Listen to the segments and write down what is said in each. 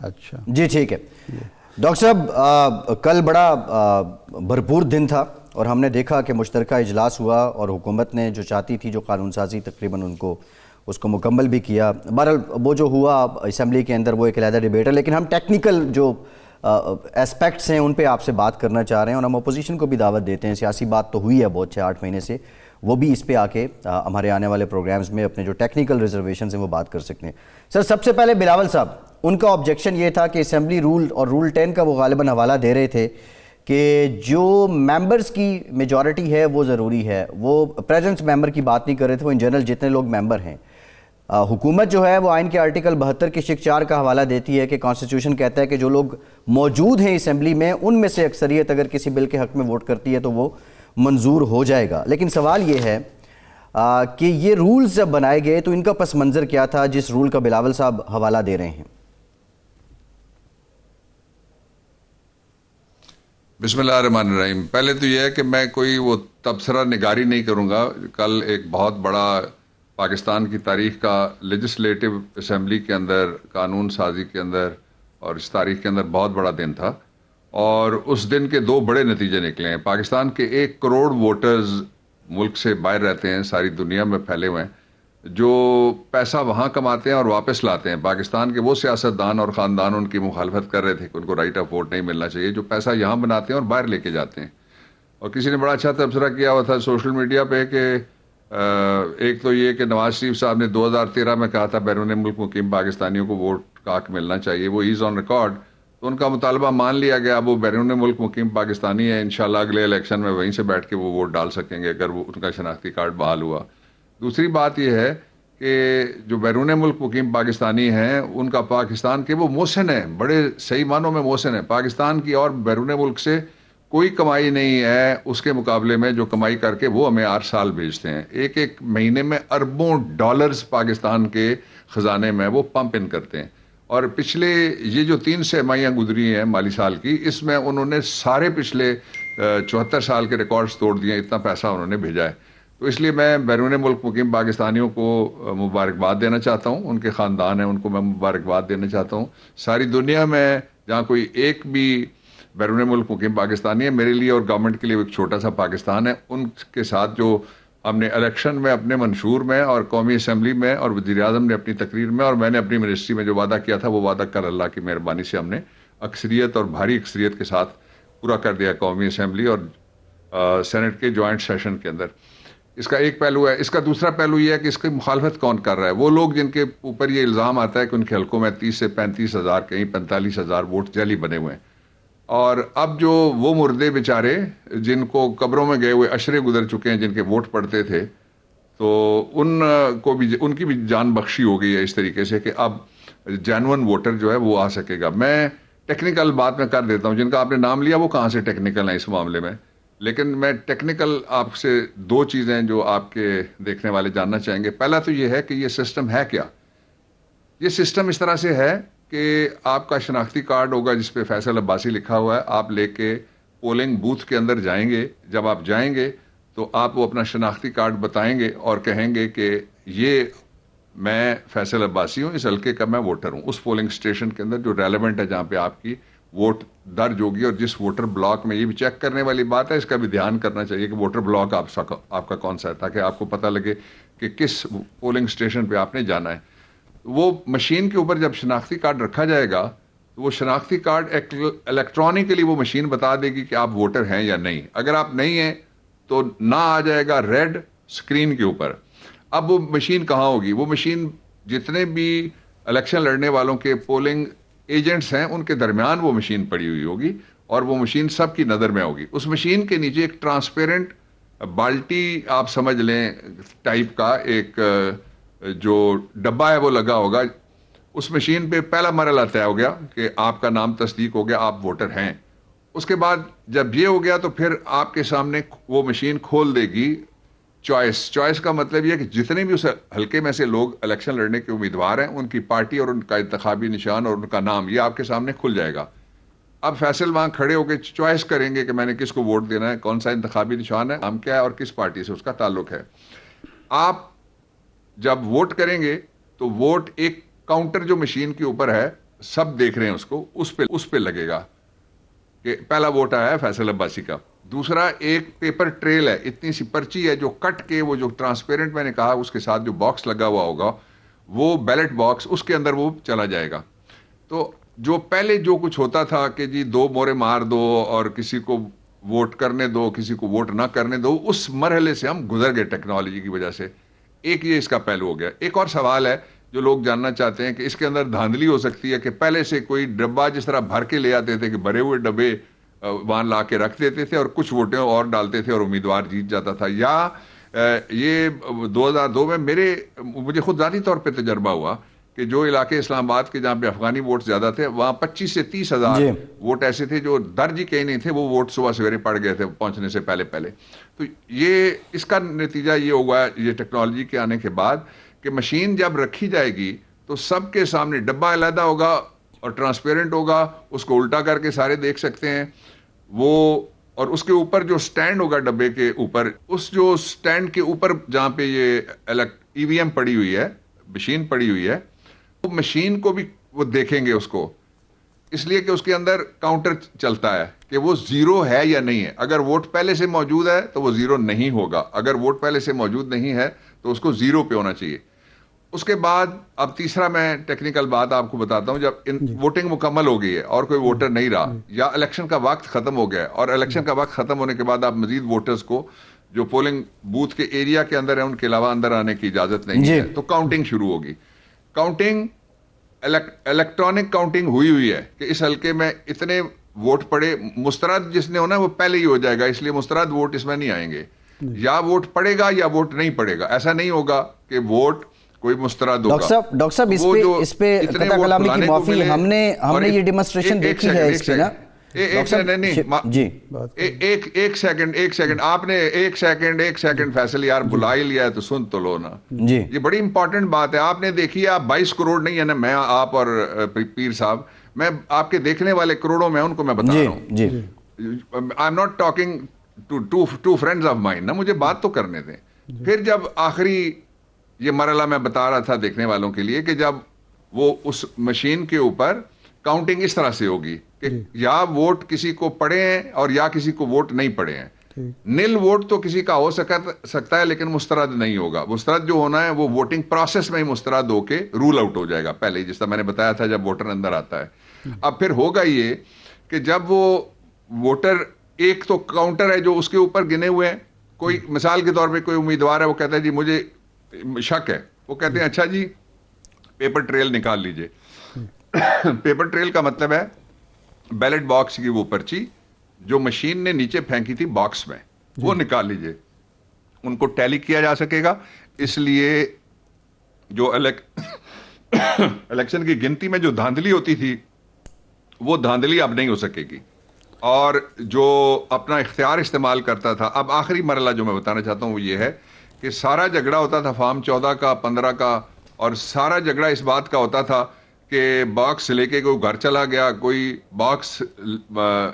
اچھا جی ٹھیک ہے ڈاکٹر صاحب، کل بڑا بھرپور دن تھا اور ہم نے دیکھا کہ مشترکہ اجلاس ہوا اور حکومت نے جو چاہتی تھی جو قانون سازی تقریباً اس کو مکمل بھی کیا. بہرحال وہ جو ہوا اسمبلی کے اندر وہ ایک علیحدہ ڈیبیٹ ہے، لیکن ہم ٹیکنیکل جو اسپیکٹس ہیں ان پہ آپ سے بات کرنا چاہ رہے ہیں، اور ہم اپوزیشن کو بھی دعوت دیتے ہیں. سیاسی بات تو ہوئی ہے بہت 6-8 مہینے سے، وہ بھی اس پہ آ کے ہمارے آنے والے پروگرامز میں اپنے جو ٹیکنیکل ریزرویشنز ہیں وہ بات کر سکتے ہیں. سر سب سے پہلے بلاول صاحب، ان کا آبجیکشن یہ تھا کہ اسمبلی رول اور رول 10 کا وہ غالباً حوالہ دے رہے تھے کہ جو ممبرز کی میجورٹی ہے وہ ضروری ہے. وہ پریزنس ممبر کی بات نہیں کر رہے تھے، وہ ان جنرل جتنے لوگ ممبر ہیں. حکومت جو ہے وہ آئین کے آرٹیکل 72 کے شق 4 کا حوالہ دیتی ہے کہ کانسٹیٹیوشن کہتا ہے کہ جو لوگ موجود ہیں اسمبلی میں ان میں سے اکثریت اگر کسی بل کے حق میں ووٹ کرتی ہے تو وہ منظور ہو جائے گا. لیکن سوال یہ ہے کہ یہ رولز جب بنائے گئے تو ان کا پس منظر کیا تھا جس رول کا بلاول صاحب حوالہ دے رہے ہیں؟ بسم اللہ الرحمن الرحیم. پہلے تو یہ ہے کہ میں کوئی وہ تبصرہ نگاری نہیں کروں گا. کل ایک بہت بڑا پاکستان کی تاریخ کا لیجسلیٹو اسمبلی کے اندر، قانون سازی کے اندر اور اس تاریخ کے اندر بہت بڑا دن تھا، اور اس دن کے 2 بڑے نتیجے نکلے ہیں. پاکستان کے 1 کروڑ ووٹرز ملک سے باہر رہتے ہیں، ساری دنیا میں پھیلے ہوئے ہیں، جو پیسہ وہاں کماتے ہیں اور واپس لاتے ہیں. پاکستان کے وہ سیاستدان اور خاندان ان کی مخالفت کر رہے تھے کہ ان کو رائٹ آف ووٹ نہیں ملنا چاہیے، جو پیسہ یہاں بناتے ہیں اور باہر لے کے جاتے ہیں. اور کسی نے بڑا اچھا تبصرہ کیا ہوا تھا سوشل میڈیا پہ کہ ایک تو یہ کہ نواز شریف صاحب نے 2013 میں کہا تھا بیرون ملک مقیم پاکستانیوں کو ووٹ کا حق ملنا چاہیے، وہ از آن ریکارڈ، تو ان کا مطالبہ مان لیا گیا. اب وہ بیرون ملک مقیم پاکستانی ہیں، انشاءاللہ اگلے الیکشن میں وہیں سے بیٹھ کے وہ ووٹ ڈال سکیں گے اگر وہ ان کا شناختی کارڈ بحال ہوا. دوسری بات یہ ہے کہ جو بیرون ملک مقیم پاکستانی ہیں ان کا پاکستان کے وہ محسن ہیں، بڑے صحیح معنوں میں محسن ہیں. پاکستان کی اور بیرون ملک سے کوئی کمائی نہیں ہے اس کے مقابلے میں جو کمائی کر کے وہ ہمیں ہر سال بھیجتے ہیں. ایک مہینے میں اربوں ڈالرز پاکستان کے خزانے میں وہ پمپ ان کرتے ہیں. اور پچھلے یہ جو 3 سرمایاں گزری ہیں مالی سال کی، اس میں انہوں نے سارے پچھلے 74 سال کے ریکارڈز توڑ دیے، اتنا پیسہ انہوں نے بھیجا ہے. تو اس لیے میں بیرون ملک مقیم پاکستانیوں کو مبارکباد دینا چاہتا ہوں، ان کے خاندان ہیں ان کو میں مبارکباد دینا چاہتا ہوں. ساری دنیا میں جہاں کوئی ایک بھی بیرون ملک مقیم پاکستانی ہے، میرے لیے اور گورنمنٹ کے لیے ایک چھوٹا سا پاکستان ہے. ان کے ساتھ جو ہم نے الیکشن میں اپنے منشور میں اور قومی اسمبلی میں اور وزیر اعظم نے اپنی تقریر میں اور میں نے اپنی منسٹری میں جو وعدہ کیا تھا وہ وعدہ کل اللہ کی مہربانی سے ہم نے اکثریت اور بھاری اکثریت کے ساتھ پورا کر دیا قومی اسمبلی اور سینٹ کے جوائنٹ سیشن کے اندر. اس کا ایک پہلو ہے. اس کا دوسرا پہلو یہ ہے کہ اس کی مخالفت کون کر رہا ہے. وہ لوگ جن کے اوپر یہ الزام آتا ہے کہ ان کے حلقوں میں 30 سے 35 ہزار کہیں 45 ہزار ووٹ جعلی بنے ہوئے ہیں. اور اب جو وہ مردے بیچارے جن کو قبروں میں گئے ہوئے اشرے گزر چکے ہیں، جن کے ووٹ پڑتے تھے، تو ان کو بھی ان کی بھی جان بخشی ہو گئی ہے اس طریقے سے کہ اب جینون ووٹر جو ہے وہ آ سکے گا. میں ٹیکنیکل بات میں کر دیتا ہوں. جن کا آپ نے نام لیا وہ کہاں سے ٹیکنیکل ہیں اس معاملے میں، لیکن میں ٹیکنیکل آپ سے 2 چیزیں جو آپ کے دیکھنے والے جاننا چاہیں گے. پہلا تو یہ ہے کہ یہ سسٹم ہے کیا. یہ سسٹم اس طرح سے ہے کہ آپ کا شناختی کارڈ ہوگا جس پہ فیصل عباسی لکھا ہوا ہے، آپ لے کے پولنگ بوتھ کے اندر جائیں گے. جب آپ جائیں گے تو آپ وہ اپنا شناختی کارڈ بتائیں گے اور کہیں گے کہ یہ میں فیصل عباسی ہوں، اس حلقے کا میں ووٹر ہوں. اس پولنگ سٹیشن کے اندر جو ریلیونٹ ہے جہاں پہ آپ کی ووٹ درج ہوگی، اور جس ووٹر بلاک میں، یہ بھی چیک کرنے والی بات ہے، اس کا بھی دھیان کرنا چاہیے کہ ووٹر بلاک آپ کا کون سا ہے، تاکہ آپ کو پتہ لگے کہ کس پولنگ سٹیشن پہ آپ نے جانا ہے. وہ مشین کے اوپر جب شناختی کارڈ رکھا جائے گا تو وہ شناختی کارڈ الیکٹرانکلی وہ مشین بتا دے گی کہ آپ ووٹر ہیں یا نہیں. اگر آپ نہیں ہیں تو نہ آ جائے گا ریڈ سکرین کے اوپر. اب وہ مشین کہاں ہوگی؟ وہ مشین جتنے بھی الیکشن لڑنے والوں کے پولنگ ایجنٹس ہیں ان کے درمیان وہ مشین پڑی ہوئی ہوگی، اور وہ مشین سب کی نظر میں ہوگی. اس مشین کے نیچے ایک ٹرانسپیرنٹ بالٹی آپ سمجھ لیں ٹائپ کا ایک جو ڈبہ ہے وہ لگا ہوگا. اس مشین پہ پہلا مرحلہ طے ہو گیا کہ آپ کا نام تصدیق ہو گیا، آپ ووٹر ہیں. اس کے بعد جب یہ ہو گیا تو پھر آپ کے سامنے وہ مشین کھول دے گی چوائس کا مطلب یہ کہ جتنے بھی اس حلقے میں سے لوگ الیکشن لڑنے کے امیدوار ہیں ان کی پارٹی اور ان کا انتخابی نشان اور ان کا نام یہ آپ کے سامنے کھل جائے گا. اب فیصل وہاں کھڑے ہو کے چوائس کریں گے کہ میں نے کس کو ووٹ دینا ہے، کون سا انتخابی نشان ہے، نام کیا ہے اور کس پارٹی سے اس کا تعلق ہے. آپ جب ووٹ کریں گے تو ووٹ ایک کاؤنٹر جو مشین کے اوپر ہے سب دیکھ رہے ہیں اس کو, اس پہ لگے گا کہ پہلا ووٹ آیا ہے فیصل عباسی کا. دوسرا ایک پیپر ٹریل ہے, اتنی سی پرچی ہے جو کٹ کے وہ جو ٹرانسپیرنٹ میں نے کہا اس کے ساتھ جو باکس لگا ہوا ہوگا وہ بیلٹ باکس, اس کے اندر وہ چلا جائے گا. تو جو پہلے جو کچھ ہوتا تھا کہ جی 2 مورے مار دو اور کسی کو ووٹ کرنے دو کسی کو ووٹ نہ کرنے دو, اس مرحلے سے ہم گزر گئے ٹیکنالوجی کی وجہ سے. ایک یہ اس کا پہلو ہو گیا. ایک اور سوال ہے جو لوگ جاننا چاہتے ہیں کہ اس کے اندر دھاندلی ہو سکتی ہے کہ پہلے سے کوئی ڈبہ جس طرح بھر کے لے آتے تھے کہ بھرے ہوئے ڈبے وہاں لا کے رکھ دیتے تھے اور کچھ ووٹیں اور ڈالتے تھے اور امیدوار جیت جاتا تھا. یا یہ 2002 میں مجھے خود ذاتی طور پہ تجربہ ہوا کہ جو علاقے اسلام آباد کے جہاں پہ افغانی ووٹ زیادہ تھے وہاں 25 سے 30 ہزار ووٹ ایسے تھے جو درج ہی کہیں نہیں تھے, وہ ووٹ صبح سویرے پڑ گئے تھے پہنچنے سے پہلے. تو یہ اس کا نتیجہ یہ ہوگا یہ ٹیکنالوجی کے آنے کے بعد کہ مشین جب رکھی جائے گی تو سب کے سامنے ڈبہ علیحدہ ہوگا اور ٹرانسپیرنٹ ہوگا, اس کو الٹا کر کے سارے دیکھ سکتے ہیں وہ. اور اس کے اوپر جو سٹینڈ ہوگا ڈبے کے اوپر, اس جو سٹینڈ کے اوپر جہاں پہ یہ EVM پڑی ہوئی ہے, مشین پڑی ہوئی ہے, وہ مشین کو بھی وہ دیکھیں گے اس کو, اس لیے کہ اس کے اندر کاؤنٹر چلتا ہے کہ وہ 0 ہے یا نہیں ہے. اگر ووٹ پہلے سے موجود ہے تو وہ 0 نہیں ہوگا, اگر ووٹ پہلے سے موجود نہیں ہے تو اس کو 0 پہ ہونا چاہیے. اس کے بعد اب تیسرا میں ٹیکنیکل بات آپ کو بتاتا ہوں. جب ووٹنگ مکمل ہو گئی ہے اور کوئی ووٹر نہیں رہا یا الیکشن کا وقت ختم ہو گیا ہے, اور الیکشن کا وقت ختم ہونے کے بعد آپ مزید ووٹرز کو جو پولنگ بوتھ کے ایریا کے اندر ہے ان کے علاوہ اندر آنے کی اجازت نہیں ہے, تو کاؤنٹنگ شروع ہوگی. کاؤنٹنگ الیکٹرانک کاؤنٹنگ ہوئی ہے کہ اس حلقے میں اتنے ووٹ پڑے, مسترد جس نے ہونا ہے وہ پہلے ہی ہو جائے گا, اس لیے مسترد ووٹ اس میں نہیں آئیں گے. یا ووٹ پڑے گا یا ووٹ نہیں پڑے گا, ایسا نہیں ہوگا کہ ووٹ کوئی مسترد ہوگا. ڈاکٹر صاحب اس پہ قطع کلامی کی معافی, ہم نے یہ ڈیمونسٹریشن دیکھی ہے اس پہ نا. ایک سیکنڈ آپ نے ایک سیکنڈ فیصل یار بلا ہی لیا ہے تو سن تو لو نا. یہ بڑی امپورٹنٹ بات ہے. آپ نے دیکھی آپ 22 کروڑ نہیں ہے نا, میں آپ اور پیر صاحب, میں آپ کے دیکھنے والے کروڑوں میں ان کو میں بتا رہا ہوں. I am not talking to friends of mine نا, مجھے بات تو کرنے دیں. پھر جب آخری یہ مرحلہ میں بتا رہا تھا دیکھنے والوں کے لیے کہ جب وہ اس مشین کے اوپر کاؤنٹنگ اس طرح سے ہوگی کہ یا ووٹ کسی کو پڑے ہیں اور یا کسی کو ووٹ نہیں پڑے ہیں. نل ووٹ تو کسی کا ہو سکتا ہے لیکن مسترد نہیں ہوگا. مسترد جو ہونا ہے وہ ووٹنگ پروسیس میں ہی مسترد ہو کے رول آؤٹ ہو جائے گا پہلے, جس طرح میں نے بتایا تھا جب ووٹر اندر آتا ہے. اب پھر ہوگا یہ کہ جب وہ ووٹر, ایک تو کاؤنٹر ہے جو اس کے اوپر گنے ہوئے ہیں, کوئی مثال کے طور پہ کوئی امیدوار ہے وہ کہتا ہے جی مجھے شک ہے, وہ کہتے ہیں اچھا جی پیپر ٹریل نکال لیجئے. پیپر ٹریل کا مطلب ہے بیلٹ باکس کی وہ پرچی جو مشین نے نیچے پھینکی تھی باکس میں, وہ نکال لیجئے. ان کو ٹیلی کیا جا سکے گا, اس لیے جو الیکشن کی گنتی میں جو دھاندلی ہوتی تھی وہ دھاندلی اب نہیں ہو سکے گی. اور جو اپنا اختیار استعمال کرتا تھا, اب آخری مرحلہ جو میں بتانا چاہتا ہوں وہ یہ ہے کہ سارا جھگڑا ہوتا تھا فارم 14 کا 15 کا, اور سارا جھگڑا اس بات کا ہوتا تھا کہ باکس لے کے کوئی گھر چلا گیا, کوئی باکس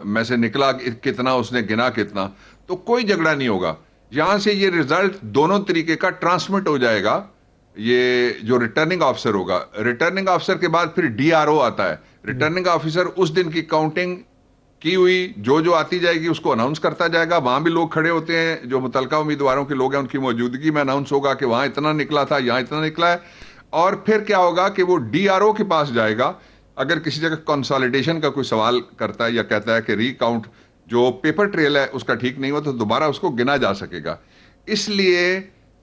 میں سے نکلا کتنا, اس نے گنا کتنا, تو کوئی جھگڑا نہیں ہوگا. یہاں سے یہ رزلٹ دونوں طریقے کا ٹرانسمٹ ہو جائے گا. یہ جو ریٹرننگ آفیسر ہوگا, ریٹرننگ آفیسر کے بعد پھر DRO آتا ہے. ریٹرننگ آفیسر اس دن کی کاؤنٹنگ کی ہوئی جو آتی جائے گی اس کو اناؤنس کرتا جائے گا. وہاں بھی لوگ کھڑے ہوتے ہیں جو متعلقہ امیدواروں کے لوگ ہیں, ان کی موجودگی میں اناؤنس ہوگا کہ وہاں اتنا نکلا تھا, یہاں اتنا نکلا ہے. اور پھر کیا ہوگا کہ وہ DRO کے پاس جائے گا. اگر کسی جگہ کنسالیڈیشن کا کوئی سوال کرتا ہے یا کہتا ہے کہ ری کاؤنٹ جو پیپر ٹریل ہے اس کا ٹھیک نہیں ہوا تو دوبارہ اس کو گنا جا سکے گا. اس لیے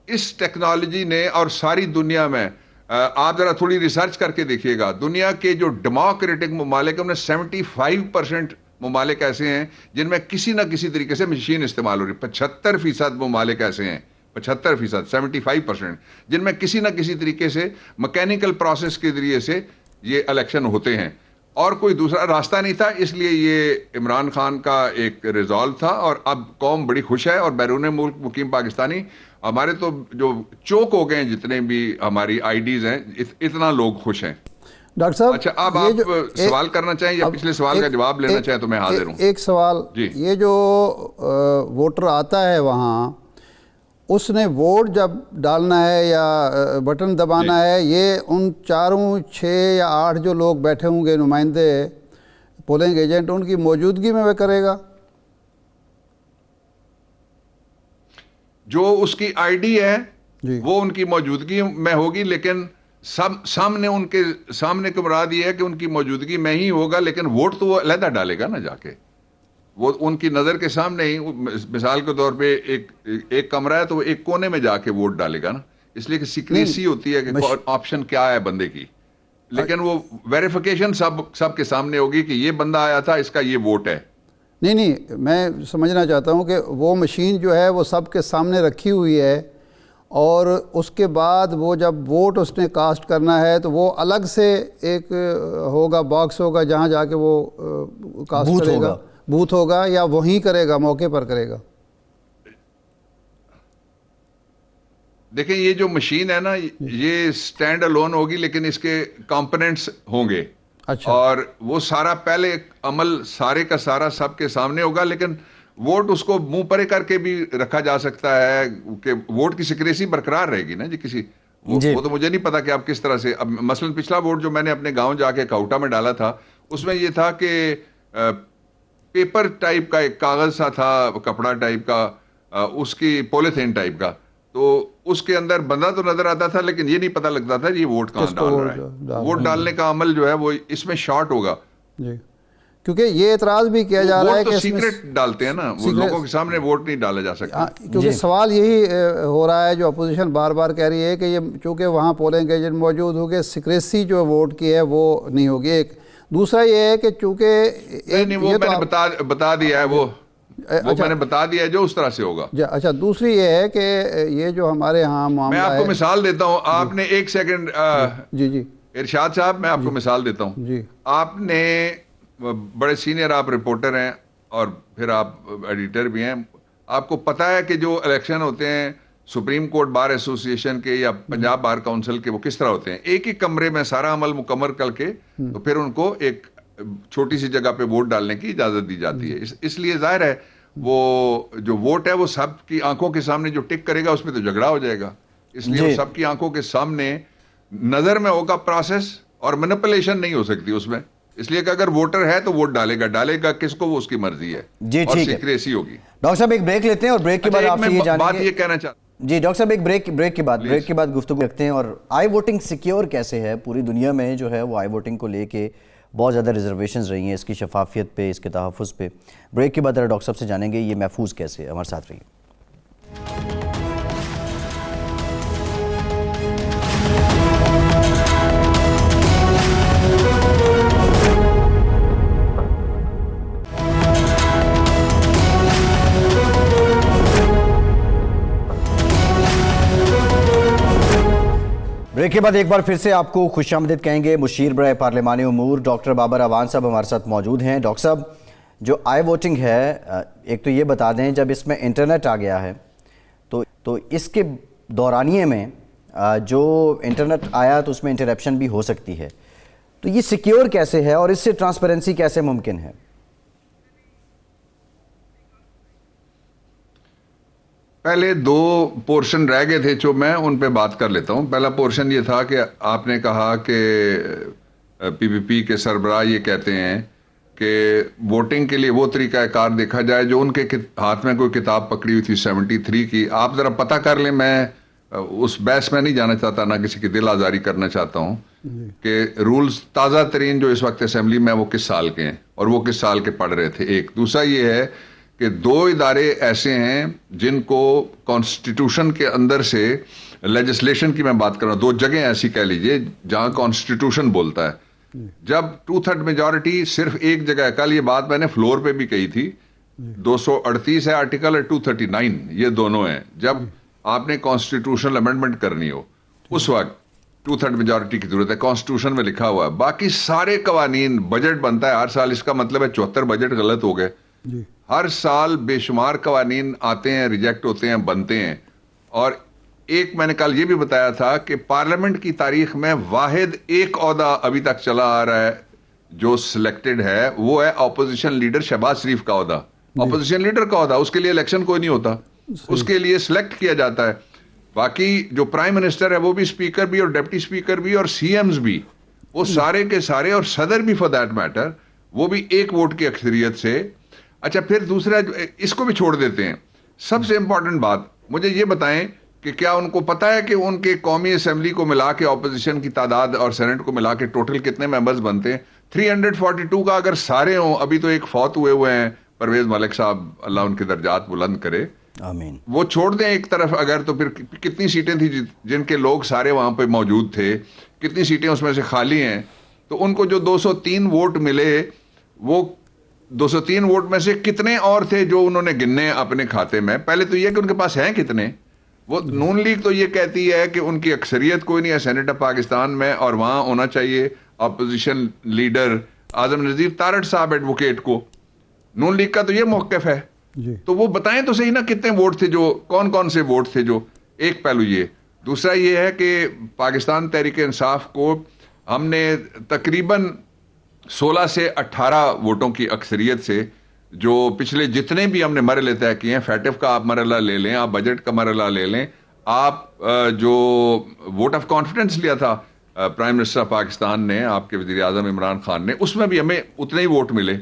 اس ٹیکنالوجی نے, اور ساری دنیا میں آپ ذرا تھوڑی ریسرچ کر کے دیکھیے گا, دنیا کے جو ڈیموکریٹک ممالک میں 75% ممالک ایسے ہیں جن میں کسی نہ کسی طریقے سے مشین استعمال ہو رہی ہے. 75% ممالک ایسے ہیں, 75%, 75%, جن میں کسی نہ کسی طریقے سے مکینیکل پروسیس کے ذریعے سے یہ الیکشن ہوتے ہیں, اور کوئی دوسرا راستہ نہیں تھا. اس لیے یہ عمران خان کا ایک ریزالو تھا, اور اب قوم بڑی خوش ہے. اور بیرون ملک مقیم پاکستانی ہمارے تو جو چوک ہو گئے ہیں, جتنے بھی ہماری IDs ہیں, اتنا لوگ خوش ہیں. ڈاکٹر صاحب اچھا, اب آپ سوال کرنا چاہیں یا پچھلے سوال کا جواب لینا چاہیں تو میں حاضر ہوں. ایک سوال, یہ جو ووٹر آتا ہے وہاں, اس نے ووٹ جب ڈالنا ہے یا بٹن دبانا ہے، یہ ان 4 6 یا 8 جو لوگ بیٹھے ہوں گے نمائندے پولنگ ایجنٹ، ان کی موجودگی میں وہ کرے گا؟ جو اس کی آئی ڈی ہے جی وہ ان کی موجودگی میں ہوگی، لیکن سامنے ان کے سامنے کو مراد یہ ہے کہ ان کی موجودگی میں ہی ہوگا، لیکن ووٹ تو وہ علیحدہ ڈالے گا نا جا کے، وہ ان کی نظر کے سامنے ہی. مثال کے طور پہ ایک کمرہ ہے تو وہ ایک کونے میں جا کے ووٹ ڈالے گا نا، اس لیے کہ سیکریسی ہوتی ہے کہ آپشن کیا ہے بندے کی، لیکن وہ ویریفیکیشن سب کے سامنے ہوگی کہ یہ بندہ آیا تھا، اس کا یہ ووٹ ہے. نہیں میں سمجھنا چاہتا ہوں کہ وہ مشین جو ہے وہ سب کے سامنے رکھی ہوئی ہے، اور اس کے بعد وہ جب ووٹ اس نے کاسٹ کرنا ہے تو وہ الگ سے ایک ہوگا، باکس ہوگا جہاں جا کے وہ کاسٹ کرے گا، بوتھ ہوگا، یا وہیں کرے گا، موقع پر کرے گا؟ دیکھیں یہ جو مشین ہے نا یہ سٹینڈ الون ہوگی، لیکن اس کے کمپوننٹس ہوں گے. اچھا. اور وہ سارا پہلے عمل سارے کا سارا سب کے سامنے ہوگا، لیکن ووٹ اس کو منہ پرے کر کے بھی رکھا جا سکتا ہے کہ ووٹ کی سیکریسی برقرار رہے گی نا جی. کسی وہ تو مجھے نہیں پتا کہ آپ کس طرح سے، اب مثلا پچھلا ووٹ جو میں نے اپنے گاؤں جا کے کاؤٹا میں ڈالا تھا، اس میں یہ تھا کہ پیپر ٹائپ کا ایک کاغذ سا تھا، کپڑا ٹائپ کا، اس کی پولیتھین ٹائپ کا، تو اس کے اندر بندہ تو نظر آتا تھا لیکن یہ نہیں پتہ لگتا تھا یہ ووٹ کہاں ڈال رہا ہے. ووٹ ڈالنے کا عمل جو ہے وہ اس میں شارٹ ہوگا جی، کیونکہ یہ اعتراض بھی کیا جا رہا ہے کہ سیکرٹ ڈالتے ہیں نا، وہ لوگوں کے سامنے ووٹ نہیں ڈالا جا سکتا. کیونکہ سوال یہی ہو رہا ہے جو اپوزیشن بار بار کہہ رہی ہے کہ یہ چونکہ وہاں پولنگ ایجنٹ موجود ہوگے، سیکریسی جو ووٹ کی ہے وہ نہیں ہوگی. ایک دوسرا یہ ہے کہ چونکہ نہیں وہ میں نے بتا دیا ہے، وہ میں نے بتا دیا ہے جو اس طرح سے ہوگا. اچھا، دوسری یہ ہے کہ یہ جو ہمارے ہاں معاملہ میں آپ کو مثال دیتا ہوں. آپ نے ایک سیکنڈ جی ارشاد صاحب، میں آپ کو مثال دیتا ہوں. جی، آپ نے بڑے سینئر آپ رپورٹر ہیں اور پھر آپ ایڈیٹر بھی ہیں، آپ کو پتہ ہے کہ جو الیکشن ہوتے ہیں سپریم کورٹ بار ایسوسی ایشن کے یا پنجاب بار کونسل کے، وہ کس طرح ہوتے ہیں؟ ایک ہی کمرے میں سارا عمل مکمل کر کے تو پھر ان کو ایک چھوٹی سی جگہ پہ ووٹ ڈالنے کی اجازت دی جاتی ہے. اس لیے ظاہر ہے وہ جو ووٹ ہے وہ سب کی آنکھوں کے سامنے جو ٹک کرے گا اس میں تو جھگڑا ہو جائے گا، اس لیے وہ سب کی آنکھوں کے سامنے نظر میں ہوگا پروسیس، اور مینپولیشن نہیں ہو سکتی اس میں. اس لیے کہ اگر ووٹر ہے تو ووٹ ڈالے گا کس کو، وہ اس کی مرضی ہے. جی اور ٹھیک ہے، سیکریسی ہوگی. ڈاکٹر صاحب ایک بریک لیتے ہیں اور بریک کے بعد آپ سے یہ جانیں بات گے. یہ کہنا چاہتا ہوں جی ڈاکٹر صاحب ایک بریک کے بعد گفتگو رکھتے ہیں. اور آئی ووٹنگ سیکیور کیسے ہے؟ پوری دنیا میں جو ہے وہ آئی ووٹنگ کو لے کے بہت زیادہ ریزرویشنز رہی ہیں، اس کی شفافیت پہ، اس کے تحفظ پہ. بریک کے بعد ڈاکٹر صاحب سے جانیں گے یہ محفوظ کیسے ہے. ہمارے ساتھ رہیے. بریک کے بعد ایک بار پھر سے آپ کو خوش آمدید کہیں گے. مشیر برائے پارلیمانی امور ڈاکٹر بابر اعوان صاحب ہمارے ساتھ موجود ہیں. ڈاکٹر صاحب جو آئی ووٹنگ ہے، ایک تو یہ بتا دیں جب اس میں انٹرنیٹ آ گیا ہے تو اس کے دورانیے میں جو انٹرنیٹ آیا تو اس میں انٹرپشن بھی ہو سکتی ہے، تو یہ سیکیور کیسے ہے اور اس سے ٹرانسپیرنسی کیسے ممکن ہے؟ پہلے 2 پورشن رہ گئے تھے جو میں ان پہ بات کر لیتا ہوں. پہلا پورشن یہ تھا کہ آپ نے کہا کہ پی پی پی کے سربراہ یہ کہتے ہیں کہ ووٹنگ کے لیے وہ طریقہ کار دیکھا جائے جو ان کے ہاتھ میں کوئی کتاب پکڑی ہوئی تھی 73 کی. آپ ذرا پتہ کر لیں، میں اس بحث میں نہیں جانا چاہتا، نہ کسی کی دل آزاری کرنا چاہتا ہوں، کہ رولز تازہ ترین جو اس وقت اسمبلی میں وہ کس سال کے ہیں اور وہ کس سال کے پڑھ رہے تھے. ایک دوسرا یہ ہے کہ 2 ادارے ایسے ہیں جن کو کانسٹیٹیوشن کے اندر سے لیجسلیشن کی میں بات کر رہا ہوں، 2 جگہیں ایسی کہہ لیجئے جہاں کانسٹیٹیوشن بولتا ہے. جب 2/3 میجورٹی صرف ایک جگہ ہے، کل یہ بات میں نے فلور پہ بھی کہی تھی، 238 ہے آرٹیکل اور 239، یہ دونوں ہیں. جب آپ نے کانسٹیٹیوشنل امینڈمنٹ کرنی ہو اس وقت 2/3 میجورٹی کی ضرورت ہے. کانسٹیٹیوشن میں لکھا ہوا ہے. باقی سارے قوانین، بجٹ بنتا ہے ہر سال، اس کا مطلب ہے 74 بجٹ غلط ہو گئے. ہر سال بے شمار قوانین آتے ہیں، ریجیکٹ ہوتے ہیں، بنتے ہیں. اور ایک میں نے کل یہ بھی بتایا تھا کہ پارلیمنٹ کی تاریخ میں واحد ایک عہدہ ابھی تک چلا آ رہا ہے جو سلیکٹڈ ہے، وہ ہے اپوزیشن لیڈر شہباز شریف کا عہدہ. اپوزیشن لیڈر کا عہدہ، اس کے لیے الیکشن کوئی نہیں ہوتا. اس کے لیے سلیکٹ کیا جاتا ہے. باقی جو پرائم منسٹر ہے وہ بھی اسپیکر بھی اور ڈپٹی اسپیکر بھی اور سی ایمز بھی, وہ سارے کے سارے, اور صدر بھی فار دیٹ میٹر, وہ بھی ایک ووٹ کی اکثریت سے. اچھا پھر دوسرا اس کو بھی چھوڑ دیتے ہیں. سب سے امپورٹنٹ بات مجھے یہ بتائیں کہ کیا ان کو پتا ہے کہ ان کے قومی اسمبلی کو ملا کے اپوزیشن کی تعداد اور سینٹ کو ملا کے ٹوٹل کتنے ممبرز بنتے ہیں؟ 342 کا اگر سارے ہوں, ابھی تو ایک فوت ہوئے ہیں پرویز ملک صاحب, اللہ ان کے درجات بلند کرے, آمین, وہ چھوڑ دیں ایک طرف اگر, تو پھر کتنی سیٹیں تھیں جن کے لوگ سارے وہاں پہ موجود تھے, کتنی سیٹیں اس میں سے خالی ہیں. تو ان کو جو 203 ووٹ ملے, وہ 203 ووٹ میں سے کتنے اور تھے جو انہوں نے گننے اپنے کھاتے میں؟ پہلے تو یہ کہ ان کے پاس ہیں کتنے. وہ نون لیگ تو یہ کہتی ہے کہ ان کی اکثریت کوئی نہیں ہے سینٹ آف پاکستان میں, اور وہاں ہونا چاہیے اپوزیشن لیڈر اعظم نذیر تارڑ صاحب ایڈوکیٹ کو. نون لیگ کا تو یہ موقف ہے. تو وہ بتائیں تو صحیح نا کتنے ووٹ تھے, جو کون کون سے ووٹ تھے جو. ایک پہلو یہ. دوسرا یہ ہے کہ پاکستان تحریک انصاف کو ہم نے تقریباً 16 سے 18 ووٹوں کی اکثریت سے, جو پچھلے جتنے بھی ہم نے مرحلے طے کیے ہیں, فیٹف کا آپ مرحلہ لے لیں, آپ بجٹ کا مرحلہ لے لیں, آپ جو ووٹ آف کانفیڈنس لیا تھا پرائم منسٹر پاکستان نے, آپ کے وزیر اعظم عمران خان نے, اس میں بھی ہمیں اتنے ہی ووٹ ملے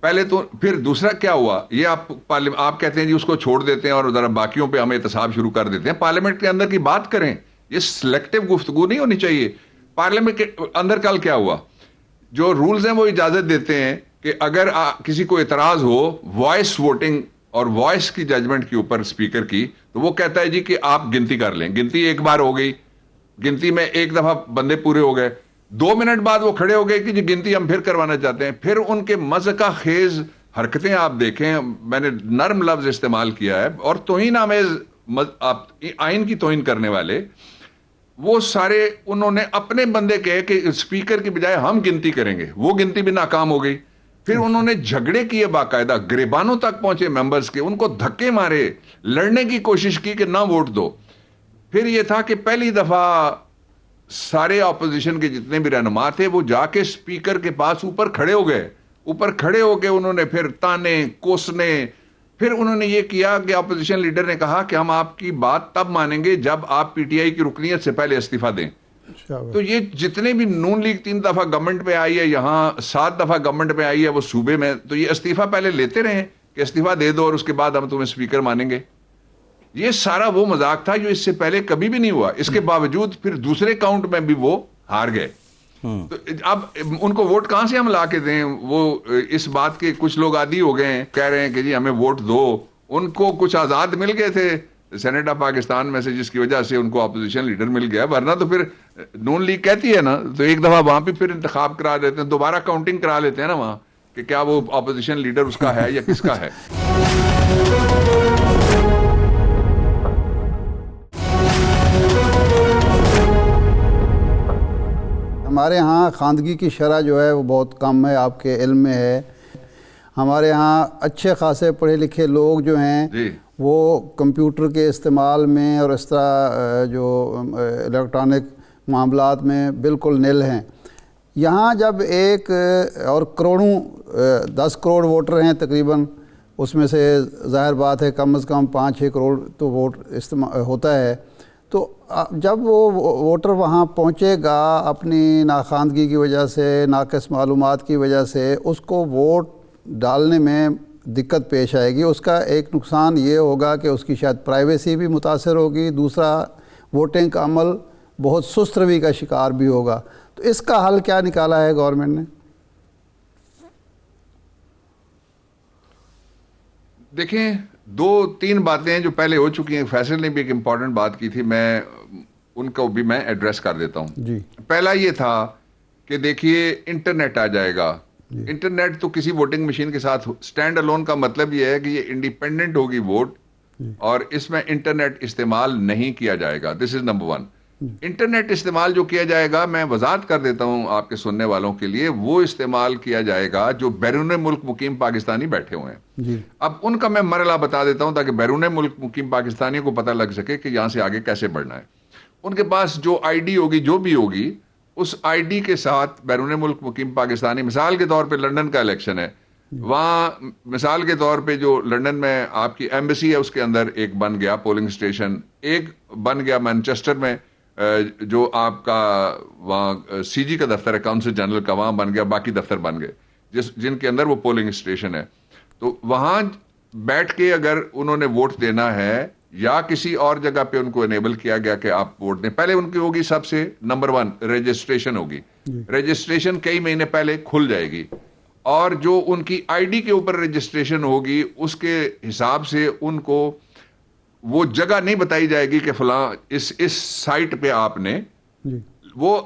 پہلے تو. پھر دوسرا کیا ہوا, یہ آپ کہتے ہیں جی اس کو چھوڑ دیتے ہیں اور ذرا باقیوں پہ ہمیں احتساب شروع کر دیتے ہیں. پارلیمنٹ کے اندر کی بات کریں, یہ سلیکٹو گفتگو نہیں ہونی چاہیے. پارلیمنٹ کے اندر کل کیا ہوا, جو رولز ہیں وہ اجازت دیتے ہیں کہ اگر کسی کو اعتراض ہو وائس ووٹنگ اور وائس کی ججمنٹ کے اوپر اسپیکر کی, تو وہ کہتا ہے جی کہ آپ گنتی کر لیں. گنتی ایک بار ہو گئی, گنتی میں ایک دفعہ بندے پورے ہو گئے, 2 منٹ بعد وہ کھڑے ہو گئے کہ جی گنتی ہم پھر کروانا چاہتے ہیں. پھر ان کے مذہقہ خیز حرکتیں آپ دیکھیں, میں نے نرم لفظ استعمال کیا ہے, اور توہین آمیز آئین کی توہین کرنے والے, وہ سارے انہوں نے اپنے بندے کہے کہ اسپیکر کی بجائے ہم گنتی کریں گے. وہ گنتی بھی ناکام ہو گئی. پھر انہوں نے جھگڑے کیے, باقاعدہ گریبانوں تک پہنچے ممبرز کے, ان کو دھکے مارے, لڑنے کی کوشش کی کہ نہ ووٹ دو. پھر یہ تھا کہ پہلی دفعہ سارے اپوزیشن کے جتنے بھی رہنما تھے وہ جا کے اسپیکر کے پاس اوپر کھڑے ہو گئے. اوپر کھڑے ہو کے انہوں نے پھر تانے کوسنے, پھر انہوں نے یہ کیا کہ اپوزیشن لیڈر نے کہا کہ ہم آپ کی بات تب مانیں گے جب آپ پی ٹی آئی کی رکنیت سے پہلے استعفیٰ دیں. تو یہ جتنے بھی نون لیگ 3 دفعہ گورنمنٹ پہ آئی ہے, یہاں 7 دفعہ گورنمنٹ پہ آئی ہے وہ صوبے میں, تو یہ استعفیٰ پہلے لیتے رہے کہ استعفیٰ دے دو اور اس کے بعد ہم تمہیں اسپیکر مانیں گے. یہ سارا وہ مذاق تھا جو اس سے پہلے کبھی بھی نہیں ہوا. اس کے باوجود پھر دوسرے کاؤنٹ میں بھی وہ ہار گئے. تو اب ان کو ووٹ کہاں سے ہم لا کے دیں؟ وہ اس بات کے کچھ لوگ عادی ہو گئے ہیں, کہہ رہے ہیں کہ جی ہمیں ووٹ دو. ان کو کچھ آزاد مل گئے تھے سینٹ آف پاکستان میں سے, جس کی وجہ سے ان کو اپوزیشن لیڈر مل گیا. ورنہ تو پھر نون لیگ کہتی ہے نا, تو ایک دفعہ وہاں پہ پھر انتخاب کرا دیتے ہیں, دوبارہ کاؤنٹنگ کرا لیتے ہیں نا وہاں کہ کیا وہ اپوزیشن لیڈر اس کا ہے یا کس کا ہے. ہمارے ہاں خواندگی کی شرح جو ہے وہ بہت کم ہے, آپ کے علم میں ہے. ہمارے ہاں اچھے خاصے پڑھے لکھے لوگ جو ہیں وہ کمپیوٹر کے استعمال میں اور اس طرح جو الیکٹرانک معاملات میں بالکل نل ہیں. یہاں جب ایک اور کروڑوں 10 کروڑ ووٹر ہیں تقریباً, اس میں سے ظاہر بات ہے کم از کم 5-6 کروڑ تو ووٹ استعمال ہوتا ہے. تو جب وہ ووٹر وہاں پہنچے گا اپنی ناخواندگی کی وجہ سے, ناقص معلومات کی وجہ سے, اس کو ووٹ ڈالنے میں دقت پیش آئے گی. اس کا ایک نقصان یہ ہوگا کہ اس کی شاید پرائیویسی بھی متاثر ہوگی. دوسرا, ووٹنگ کا عمل بہت سست روی کا شکار بھی ہوگا. تو اس کا حل کیا نکالا ہے گورنمنٹ نے؟ دیکھیں 2-3 باتیں جو پہلے ہو چکی ہیں. فیصل نے بھی ایک امپورٹنٹ بات کی تھی, میں ان کو بھی میں ایڈریس کر دیتا ہوں. جی, پہلا یہ تھا کہ دیکھیے انٹرنیٹ آ جائے گا. انٹرنیٹ تو کسی ووٹنگ مشین کے ساتھ سٹینڈ الون کا مطلب یہ ہے کہ یہ انڈیپینڈنٹ ہوگی ووٹ, اور اس میں انٹرنیٹ استعمال نہیں کیا جائے گا. دس از نمبر 1. انٹرنیٹ استعمال جو کیا جائے گا, میں وضاحت کر دیتا ہوں آپ کے سننے والوں کے لیے, وہ استعمال کیا جائے گا جو بیرون ملک مقیم پاکستانی بیٹھے ہوئے ہیں. اب ان کا میں مرحلہ بتا دیتا ہوں تاکہ بیرون ملک مقیم پاکستانیوں کو پتہ لگ سکے کہ یہاں سے آگے کیسے بڑھنا ہے. ان کے پاس جو آئی ڈی ہوگی, جو بھی ہوگی, اس آئی ڈی کے ساتھ بیرون ملک مقیم پاکستانی, مثال کے طور پہ لندن کا الیکشن ہے, وہاں مثال کے طور پہ جو لنڈن میں آپ کی ایمبیسی ہے اس کے اندر ایک بن گیا پولنگ اسٹیشن، ایک بن گیا مانچسٹر میں جو آپ کا وہاں سی جی کا دفتر ہے کاؤنسل جنرل کا، وہاں بن گیا، باقی دفتر بن گئے جن کے اندر وہ پولنگ اسٹیشن ہے. تو وہاں بیٹھ کے اگر انہوں نے ووٹ دینا ہے یا کسی اور جگہ پہ ان کو انیبل کیا گیا کہ آپ ووٹ دیں، پہلے ان کی ہوگی سب سے نمبر 1 رجسٹریشن ہوگی. رجسٹریشن کئی مہینے پہلے کھل جائے گی، اور جو ان کی آئی ڈی کے اوپر رجسٹریشن ہوگی اس کے حساب سے ان کو وہ جگہ نہیں بتائی جائے گی کہ فلاں اس سائٹ پہ آپ نے، وہ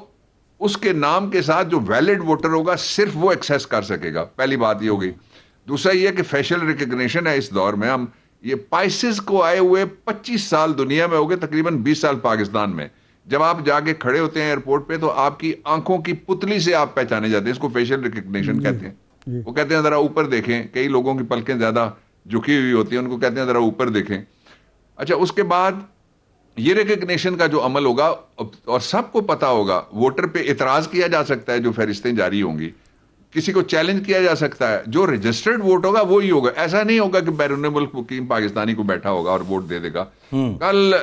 اس کے نام کے ساتھ جو ویلڈ ووٹر ہوگا صرف وہ ایکسیس کر سکے گا. پہلی بات یہ ہوگی. دوسرا یہ کہ فیشل ریکگنیشن ہے اس دور میں. ہم یہ پائسز کو آئے ہوئے 25 سال دنیا میں ہو گئے، تقریباً 20 سال پاکستان میں. جب آپ جا کے کھڑے ہوتے ہیں ایئرپورٹ پہ تو آپ کی آنکھوں کی پتلی سے آپ پہچانے جاتے ہیں. اس کو فیشل ریکگنیشن کہتے ہیں. وہ کہتے ہیں ذرا اوپر دیکھیں، کئی لوگوں کی پلکیں زیادہ جھکی ہوئی ہوتی ہیں، ان کو کہتے ہیں ذرا اوپر دیکھیں. اچھا، اس کے بعد یہ ریکگنیشن کا جو عمل ہوگا اور سب کو پتا ہوگا، ووٹر پہ اعتراض کیا جا سکتا ہے جو فہرستیں جاری ہوں گی، کسی کو چیلنج کیا جا سکتا ہے. جو رجسٹرڈ ووٹ ہوگا وہی ہوگا. ایسا نہیں ہوگا کہ بیرون ملک مقیم پاکستانی کو بیٹھا ہوگا اور ووٹ دے دے گا. کل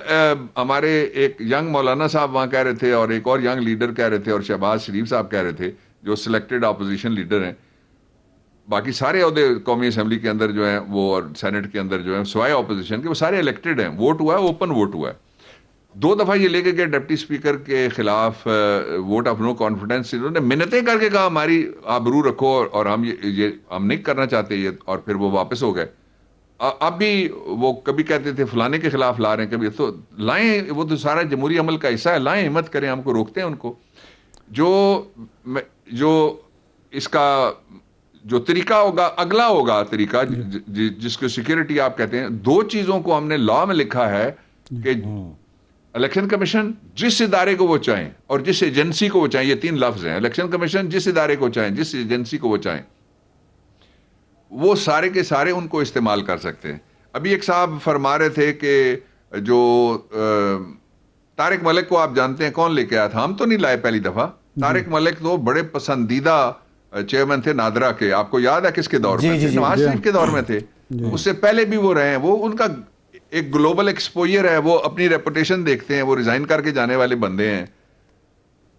ہمارے ایک ینگ مولانا صاحب وہاں کہہ رہے تھے اور ایک اور ینگ لیڈر کہہ رہے تھے اور شہباز شریف صاحب کہہ رہے تھے جو سلیکٹڈ اپوزیشن لیڈر ہیں. باقی سارے عہدے قومی اسمبلی کے اندر جو ہیں وہ اور سینٹ کے اندر جو ہیں سوائے اپوزیشن کے وہ سارے الیکٹڈ ہیں. ووٹ ہوا ہے، اوپن ووٹ ہوا ہے. 2 دفعہ یہ لے کے گئے ڈپٹی اسپیکر کے خلاف ووٹ آف نو کانفیڈنس. انہوں نے منتیں کر کے کہا ہماری آبرو رکھو اور ہم یہ ہم نہیں کرنا چاہتے یہ، اور پھر وہ واپس ہو گئے. اب بھی وہ کبھی کہتے تھے فلانے کے خلاف لا رہے ہیں، کبھی تو لائیں، وہ تو سارا جمہوری عمل کا حصہ ہے. لائیں، ہمت کریں، ہم کو روکتے ہیں ان کو. جو اس کا جو طریقہ ہوگا، اگلا ہوگا طریقہ جس کو سیکیورٹی آپ کہتے ہیں، 2 چیزوں کو ہم نے لا میں لکھا ہے کہ الیکشن کمیشن جس ادارے کو وہ چاہیں اور جس ایجنسی کو وہ چاہیں، یہ 3 لفظ ہیں. الیکشن کمیشن جس ادارے کو چاہیں، جس ایجنسی کو وہ چاہیں، وہ سارے کے سارے ان کو استعمال کر سکتے ہیں. ابھی ایک صاحب فرما رہے تھے کہ جو طارق ملک کو آپ جانتے ہیں کون لے کے آیا تھا. ہم تو نہیں لائے پہلی دفعہ. طارق ملک تو بڑے پسندیدہ چیئرمین تھے نادرا کے. آپ کو یاد ہے کس کے دور میں تھے؟ نواز شریف کے دور میں تھے. اس سے پہلے بھی وہ رہے ہیں. وہ ان کا ایک گلوبل ایکسپوئر ہے. وہ اپنی ریپوٹیشن دیکھتے ہیں. وہ ریزائن کر کے جانے والے بندے ہیں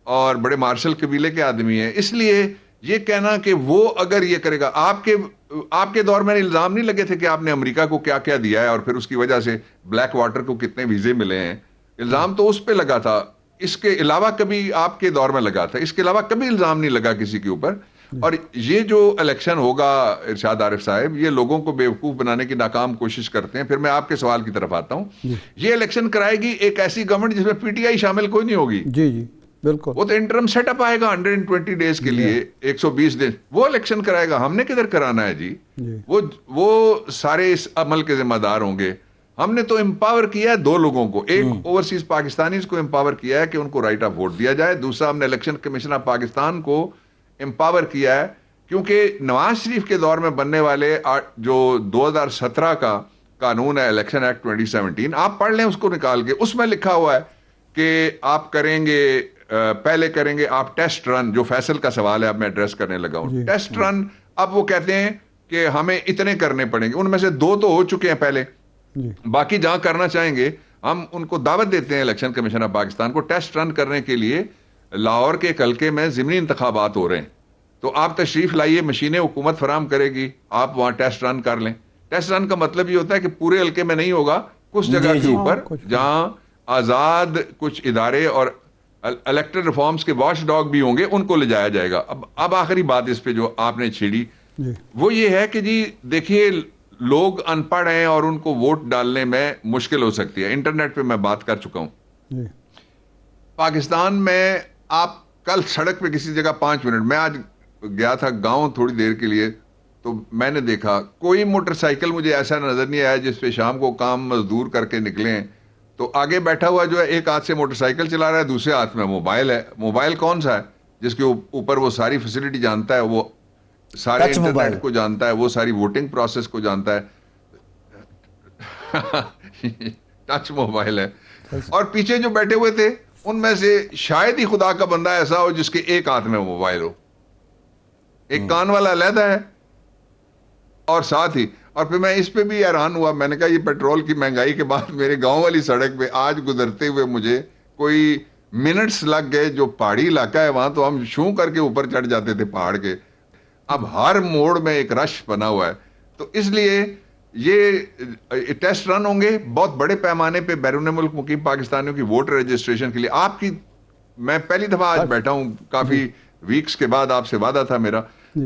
اور بڑے مارشل قبیلے کے آدمی ہیں. اس لیے یہ کہنا کہ وہ اگر یہ کرے گا، آپ کے دور میں الزام نہیں لگے تھے کہ آپ نے امریکہ کو کیا کیا دیا ہے اور پھر اس کی وجہ سے بلیک واٹر کو کتنے ویزے ملے ہیں. الزام تو اس پہ لگا تھا. اس کے علاوہ کبھی آپ کے دور میں لگا تھا. اس کے علاوہ کبھی الزام نہیں لگا کسی کے اوپر. اور یہ جو الیکشن ہوگا ارشاد عارف صاحب، یہ لوگوں کو بیوقوف بنانے کی ناکام کوشش کرتے ہیں. پھر میں آپ کے سوال کی طرف آتا ہوں. یہ الیکشن کرائے گی ایک ایسی گورنمنٹ جس میں پی ٹی آئی شامل کوئی نہیں ہوگی. جی جی بالکل. وہ تو انٹرم سیٹ اپ آئے گا 120 ڈیز کے لیے، 120 دن وہ الیکشن کرائے گا. ہم نے کدھر کرانا ہے جی؟ وہ سارے اس عمل کے ذمہ دار ہوں گے. ہم نے تو امپاور کیا ہے 2 لوگوں کو. ایک اوورسیز پاکستانیز کو امپاور کیا ہے کہ ان کو رائٹ آف ووٹ دیا جائے. دوسرا ہم نے الیکشن کمیشن آف پاکستان کو امپاور کیا ہے کیونکہ نواز شریف کے دور میں بننے والے جو 2017 کا قانون ہے الیکشن ایکٹ 2017، آپ پڑھ لیں اس کو نکال کے. اس میں لکھا ہوا ہے کہ آپ کریں گے، پہلے کریں گے آپ ٹیسٹ رن. جو فیصل کا سوال ہے اب میں ایڈریس کرنے لگا ہوں. ٹیسٹ رن اب وہ کہتے ہیں کہ ہمیں اتنے کرنے پڑیں گے. ان میں سے 2 تو ہو چکے ہیں پہلے. باقی جہاں کرنا چاہیں گے ہم ان کو دعوت دیتے ہیں الیکشن کمیشن آف پاکستان کو ٹیسٹ رن کرنے کے لیے. لاہور کے ایک حلقے میں ضمنی انتخابات ہو رہے ہیں، تو آپ تشریف لائیے، مشینیں حکومت فراہم کرے گی، آپ وہاں ٹیسٹ رن کر لیں. ٹیسٹ رن کا مطلب یہ ہوتا ہے کہ پورے حلقے میں نہیں ہوگا، کچھ جگہ کے اوپر جہاں آزاد کچھ ادارے اور الیکٹڈ ریفارمز کے واش ڈاگ بھی ہوں گے ان کو لے جایا جائے گا. اب آخری بات اس پہ جو آپ نے چھیڑی وہ یہ ہے کہ جی دیکھیے لوگ ان پڑھ ہیں اور ان کو ووٹ ڈالنے میں مشکل ہو سکتی ہے. انٹرنیٹ پہ میں بات کر چکا ہوں. پاکستان میں آپ کل سڑک پہ کسی جگہ 5 منٹ، میں آج گیا تھا گاؤں تھوڑی دیر کے لیے، تو میں نے دیکھا کوئی موٹر سائیکل مجھے ایسا نظر نہیں آیا جس پہ شام کو کام مزدور کر کے نکلے ہیں تو آگے بیٹھا ہوا جو ہے ایک ہاتھ سے موٹر سائیکل چلا رہا ہے، دوسرے ہاتھ میں موبائل ہے. موبائل کون سا ہے؟ جس کے اوپر وہ ساری فیسلٹی جانتا ہے، وہ سارے انٹرنیٹ کو جانتا ہے، وہ ساری ووٹنگ پروسیس کو جانتا ہے. ٹچ موبائل ہے. اور پیچھے جو بیٹھے ہوئے تھے ان میں سے شاید ہی خدا کا بندہ ایسا ہو جس کے ایک ہاتھ میں موبائل ہو. ایک کان والا علیحدہ ہے اور ساتھ ہی اور پھر میں اس پہ بھی حیران ہوا, میں نے کہا یہ پیٹرول کی مہنگائی کے بعد میرے گاؤں والی سڑک پہ آج گزرتے ہوئے مجھے کوئی منٹس لگ گئے. جو پہاڑی علاقہ ہے وہاں تو ہم شوں کر کے اوپر چڑھ جاتے تھے پہاڑ کے, اب ہر موڑ میں ایک رش بنا ہوا ہے. تو اس لیے یہ ٹیسٹ رن ہوں گے بہت بڑے پیمانے پہ بیرون ملک مقیم پاکستانیوں کی ووٹر رجسٹریشن کے لیے. آپ کی میں پہلی دفعہ آج بیٹھا ہوں, کافی ویکس کے بعد آپ سے وعدہ تھا میرا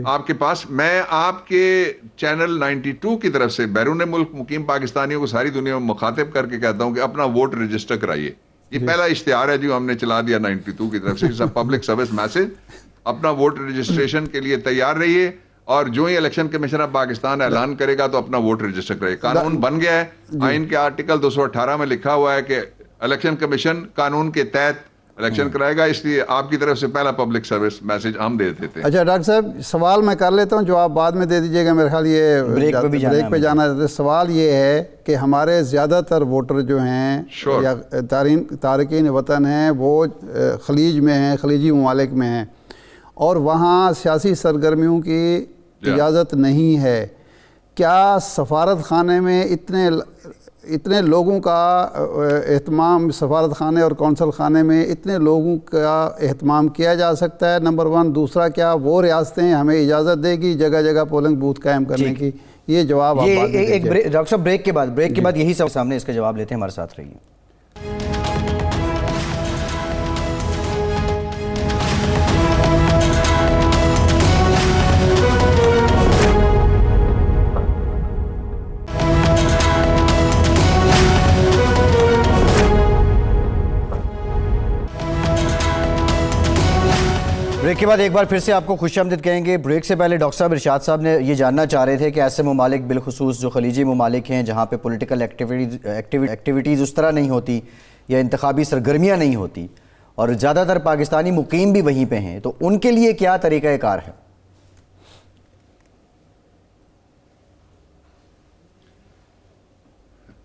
آپ کے پاس. میں آپ کے چینل 92 کی طرف سے بیرون ملک مقیم پاکستانیوں کو ساری دنیا میں مخاطب کر کے کہتا ہوں کہ اپنا ووٹ رجسٹر کرائیے. یہ پہلا اشتہار ہے جو ہم نے چلا دیا 92 کی طرف سے, پبلک سروس میسج. اپنا ووٹ رجسٹریشن کے لیے تیار رہیے, اور جو ہی الیکشن کمیشن آف پاکستان اعلان کرے گا تو اپنا ووٹ رجسٹر کرے. قانون بن گیا ہے, آئین کے آرٹیکل 218 میں لکھا ہوا ہے کہ الیکشن کمیشن قانون کے تحت الیکشن کرائے گا, اس لیے آپ کی طرف سے پہلا پبلک سروس میسج ہم دے دیتے ہیں. اچھا ڈاکٹر صاحب, سوال میں کر لیتا ہوں جو آپ بعد میں دے دیجیے گا, میرے خیال یہ بریک پہ جانا ہے. سوال یہ ہے کہ ہمارے زیادہ تر ووٹر جو ہیں یا تارکین وطن ہیں وہ خلیج میں ہیں, خلیجی ممالک میں ہیں, اور وہاں سیاسی سرگرمیوں کی اجازت نہیں ہے. کیا سفارت خانے میں اتنے لوگوں کا اہتمام, سفارت خانے اور کونسل خانے میں اتنے لوگوں کا اہتمام کیا جا سکتا ہے؟ نمبر 1. دوسرا, کیا وہ ریاستیں ہمیں اجازت دے گی جگہ جگہ پولنگ بوتھ قائم کرنے کی؟ یہ جواب آپ بعد میں دیجیے. ڈاکٹر صاحب بریک کے بعد یہی سب سامنے اس کا جواب لیتے ہیں, ہمارے ساتھ رہیے. بریک کے بعد ایک بار پھر سے آپ کو خوش آمدید کہیں گے. بریک سے پہلے ڈاکٹر صاحب ارشاد صاحب نے یہ جاننا چاہ رہے تھے کہ ایسے ممالک بالخصوص جو خلیجی ممالک ہیں جہاں پہ پولیٹیکل ایکٹیویٹیز اس طرح نہیں ہوتی یا انتخابی سرگرمیاں نہیں ہوتی, اور زیادہ تر پاکستانی مقیم بھی وہیں پہ ہیں, تو ان کے لیے کیا طریقہ کار ہے؟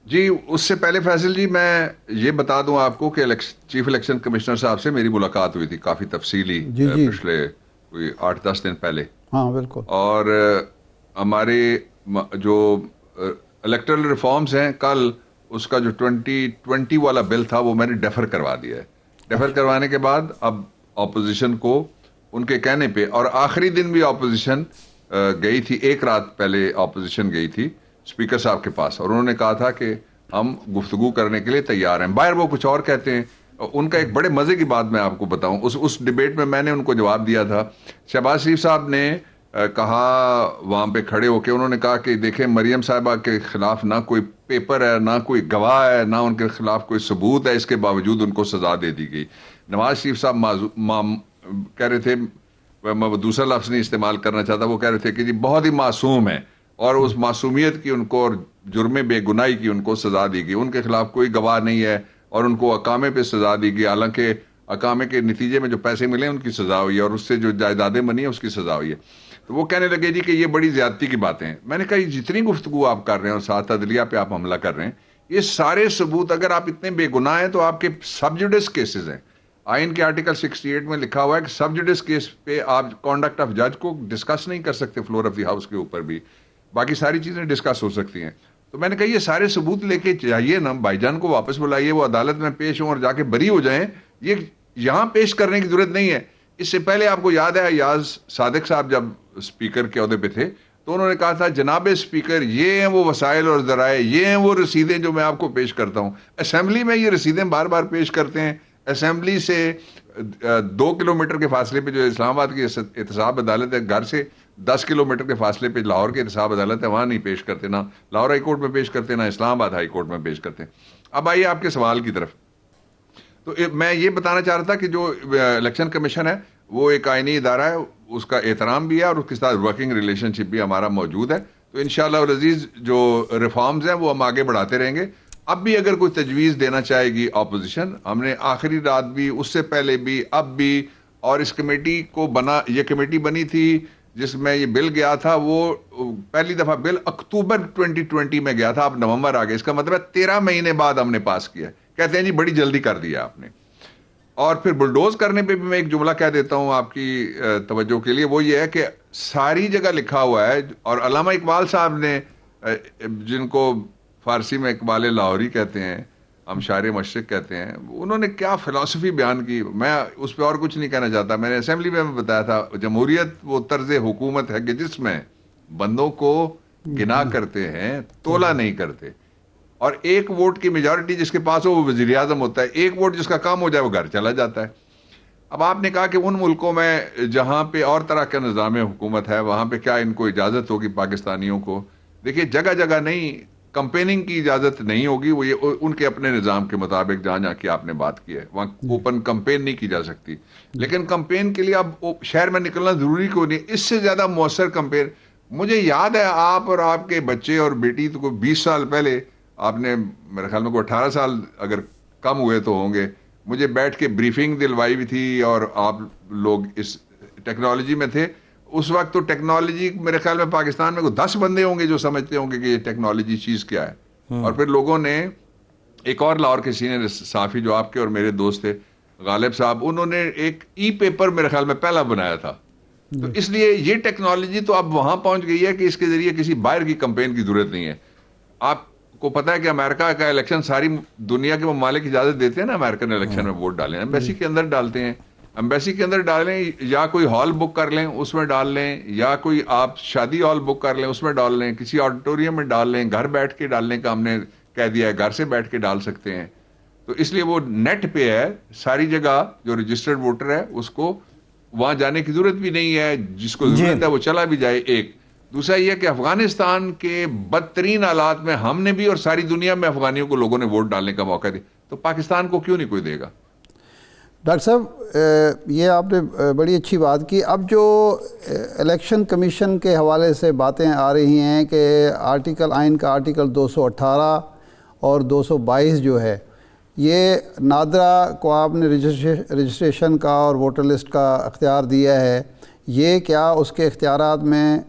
جی اس سے پہلے فیصل جی میں یہ بتا دوں آپ کو کہ چیف الیکشن کمشنر صاحب سے میری ملاقات ہوئی تھی کافی تفصیلی پچھلے کوئی 8-10 دن پہلے. ہاں بالکل. اور ہمارے جو الیکٹرل ریفارمز ہیں, کل اس کا جو 2020 والا بل تھا وہ میں نے ڈیفر کروا دیا ہے. ڈیفر کروانے کے بعد اب اپوزیشن کو ان کے کہنے پہ, اور آخری دن بھی اپوزیشن گئی تھی, ایک رات پہلے اپوزیشن گئی تھی اسپیکر صاحب کے پاس, اور انہوں نے کہا تھا کہ ہم گفتگو کرنے کے لیے تیار ہیں. باہر وہ کچھ اور کہتے ہیں. ان کا ایک بڑے مزے کی بات میں آپ کو بتاؤں, اس ڈیبیٹ میں نے ان کو جواب دیا تھا. شہباز شریف صاحب نے کہا وہاں پہ کھڑے ہو کے, انہوں نے کہا کہ دیکھیں مریم صاحبہ کے خلاف نہ کوئی پیپر ہے, نہ کوئی گواہ ہے, نہ ان کے خلاف کوئی ثبوت ہے, اس کے باوجود ان کو سزا دے دی گئی. نواز شریف صاحب کہہ رہے تھے, میں دوسرا لفظ نہیں استعمال کرنا چاہتا, وہ کہہ رہے تھے کہ جی بہت ہی معصوم ہے, اور اس معصومیت کی ان کو اور جرم بے گناہی کی ان کو سزا دی گئی. ان کے خلاف کوئی گواہ نہیں ہے اور ان کو اقامے پہ سزا دی گئی, حالانکہ اقامے کے نتیجے میں جو پیسے ملے ان کی سزا ہوئی ہے, اور اس سے جو جائیدادیں بنی ہیں اس کی سزا ہوئی ہے. تو وہ کہنے لگے جی کہ یہ بڑی زیادتی کی باتیں ہیں. میں نے کہا یہ جتنی گفتگو آپ کر رہے ہیں اور ساتھ عدلیہ پہ آپ حملہ کر رہے ہیں, یہ سارے ثبوت اگر آپ اتنے بے گناہ ہیں تو آپ کے سب جوڈس کیسز ہیں. آئین کے آرٹیکل 68 میں لکھا ہوا ہے کہ سب جوڈس کیس پہ آپ کانڈکٹ آف جج کو ڈسکس نہیں کر سکتے فلور آف دی ہاؤس کے اوپر بھی, باقی ساری چیزیں ڈسکس ہو سکتی ہیں. تو میں نے کہا یہ سارے ثبوت لے کے چاہیے نا, بھائی جان کو واپس بلائیے, وہ عدالت میں پیش ہوں اور جا کے بری ہو جائیں. یہ یہاں پیش کرنے کی ضرورت نہیں ہے. اس سے پہلے آپ کو یاد ہے ایاز صادق صاحب جب اسپیکر کے عہدے پہ تھے تو انہوں نے کہا تھا جناب اسپیکر یہ ہیں وہ وسائل اور ذرائع, یہ ہیں وہ رسیدیں جو میں آپ کو پیش کرتا ہوں. اسمبلی میں یہ رسیدیں بار بار پیش کرتے ہیں. اسمبلی سے 2 کلومیٹر کے فاصلے پہ جو اسلام آباد کی احتساب عدالت ہے, گھر سے 10 کلومیٹر کے فاصلے پہ لاہور کی احتساب عدالت ہے, وہاں نہیں پیش کرتے, نہ لاہور ہائی کورٹ میں پیش کرتے, نہ اسلام آباد ہائی کورٹ میں پیش کرتے. اب آئیے آپ کے سوال کی طرف. تو میں یہ بتانا چاہ رہا تھا کہ جو الیکشن کمیشن ہے وہ ایک آئینی ادارہ ہے, اس کا احترام بھی ہے اور اس کے ساتھ ورکنگ ریلیشن شپ بھی ہمارا موجود ہے. تو انشاءاللہ العزیز جو ریفارمز ہیں وہ ہم آگے بڑھاتے رہیں گے. اب بھی اگر کوئی تجویز دینا چاہے گی اپوزیشن, ہم نے آخری رات بھی, اس سے پہلے بھی, اب بھی, اور اس کمیٹی کو یہ کمیٹی بنی تھی جس میں یہ بل گیا تھا, وہ پہلی دفعہ بل اکتوبر 2020 میں گیا تھا, اب نومبر آ گیا. اس کا مطلب ہے 13 مہینے بعد ہم نے پاس کیا. کہتے ہیں جی بڑی جلدی کر دیا آپ نے. اور پھر بلڈوز کرنے پہ بھی میں ایک جملہ کہہ دیتا ہوں آپ کی توجہ کے لیے, وہ یہ ہے کہ ساری جگہ لکھا ہوا ہے. اور علامہ اقبال صاحب نے جن کو فارسی میں اقبال لاہوری کہتے ہیں, ہم شاعر مشرق کہتے ہیں, انہوں نے کیا فلسفی بیان کی. میں اس پہ اور کچھ نہیں کہنا چاہتا. میں نے اسمبلی میں بتایا تھا, جمہوریت وہ طرز حکومت ہے کہ جس میں بندوں کو گنا کرتے ہیں, تولا نہیں کرتے, اور ایک ووٹ کی میجورٹی جس کے پاس ہو وہ وزیر اعظم ہوتا ہے, ایک ووٹ جس کا کام ہو جائے وہ گھر چلا جاتا ہے. اب آپ نے کہا کہ ان ملکوں میں جہاں پہ اور طرح کا نظام حکومت ہے وہاں پہ کیا ان کو اجازت ہوگی پاکستانیوں کو. دیکھیے جگہ جگہ نہیں, کمپیننگ کی اجازت نہیں ہوگی, وہ یہ ان کے اپنے نظام کے مطابق جہاں جہاں کی آپ نے بات کی ہے وہاں اوپن کمپین نہیں کی جا سکتی. لیکن کمپین کے لیے اب شہر میں نکلنا ضروری کو نہیں, اس سے زیادہ مؤثر کمپین. مجھے یاد ہے آپ اور آپ کے بچے اور بیٹی تو 20 سال پہلے, آپ نے میرے خیال میں 18 سال اگر کم ہوئے تو ہوں گے, مجھے بیٹھ کے بریفنگ دلوائی بھی تھی اور آپ لوگ اس ٹیکنالوجی میں تھے. اس وقت تو ٹیکنالوجی میرے خیال میں پاکستان میں 10 بندے ہوں گے جو سمجھتے ہوں گے کہ یہ ٹیکنالوجی چیز کیا ہے. اور پھر لوگوں نے, ایک اور لاہور کے سینئر صحافی جو آپ کے اور میرے دوست تھے غالب صاحب, انہوں نے ایک ای پیپر میرے خیال میں پہلا بنایا تھا. تو اس لیے یہ ٹیکنالوجی تو اب وہاں پہنچ گئی ہے کہ اس کے ذریعے کسی باہر کی کمپین کی ضرورت نہیں ہے. آپ کو پتا ہے کہ امریکہ کا الیکشن ساری دنیا کے ممالک اجازت دیتے ہیں نا امریکن الیکشن میں ووٹ ڈالیں, ایمبیسی کے اندر ڈالتے ہیں, ایمبیسی کے اندر ڈالیں, یا کوئی ہال بک کر لیں اس میں ڈال لیں, یا کوئی آپ شادی ہال بک کر لیں اس میں ڈال لیں, کسی آڈیٹوریم میں ڈال لیں, گھر بیٹھ کے ڈالنے کا ہم نے کہہ دیا ہے, گھر سے بیٹھ کے ڈال سکتے ہیں. تو اس لیے وہ نیٹ پہ ہے ساری جگہ. جو رجسٹرڈ ووٹر ہے اس کو وہاں جانے کی ضرورت بھی نہیں ہے, جس کو ضرورت ہے وہ چلا بھی جائے. ایک دوسرا یہ کہ افغانستان کے بدترین حالات میں ہم نے بھی اور ساری دنیا میں افغانیوں کو لوگوں نے ووٹ ڈالنے کا موقع دیا, تو پاکستان کو کیوں نہیں کوئی دے گا. ڈاکٹر صاحب یہ آپ نے بڑی اچھی بات کی. اب جو الیکشن کمیشن کے حوالے سے باتیں آ رہی ہیں کہ آئین کا آرٹیکل 218 اور 222 جو ہے, یہ نادرا کو آپ نے رجسٹریشن کا اور ووٹر لسٹ کا اختیار دیا ہے, یہ کیا اس کے اختیارات میں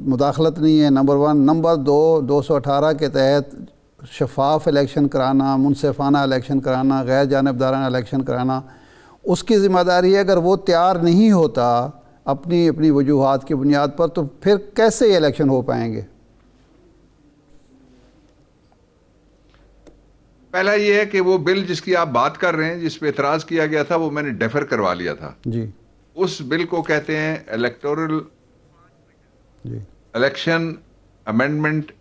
مداخلت نہیں ہے؟ نمبر 1. نمبر 2, 218 کے تحت شفاف الیکشن کرانا, منصفانہ الیکشن کرانا, غیر جانبدارانہ الیکشن کرانا, اس کی ذمہ داری ہے. اگر وہ تیار نہیں ہوتا اپنی وجوہات کی بنیاد پر, تو پھر کیسے یہ الیکشن ہو پائیں گے؟ پہلا یہ ہے کہ وہ بل جس کی آپ بات کر رہے ہیں, جس پہ اعتراض کیا گیا تھا, وہ میں نے ڈیفر کروا لیا تھا. جی. اس بل کو کہتے ہیں الیکٹورل الیکشن امینڈمنٹ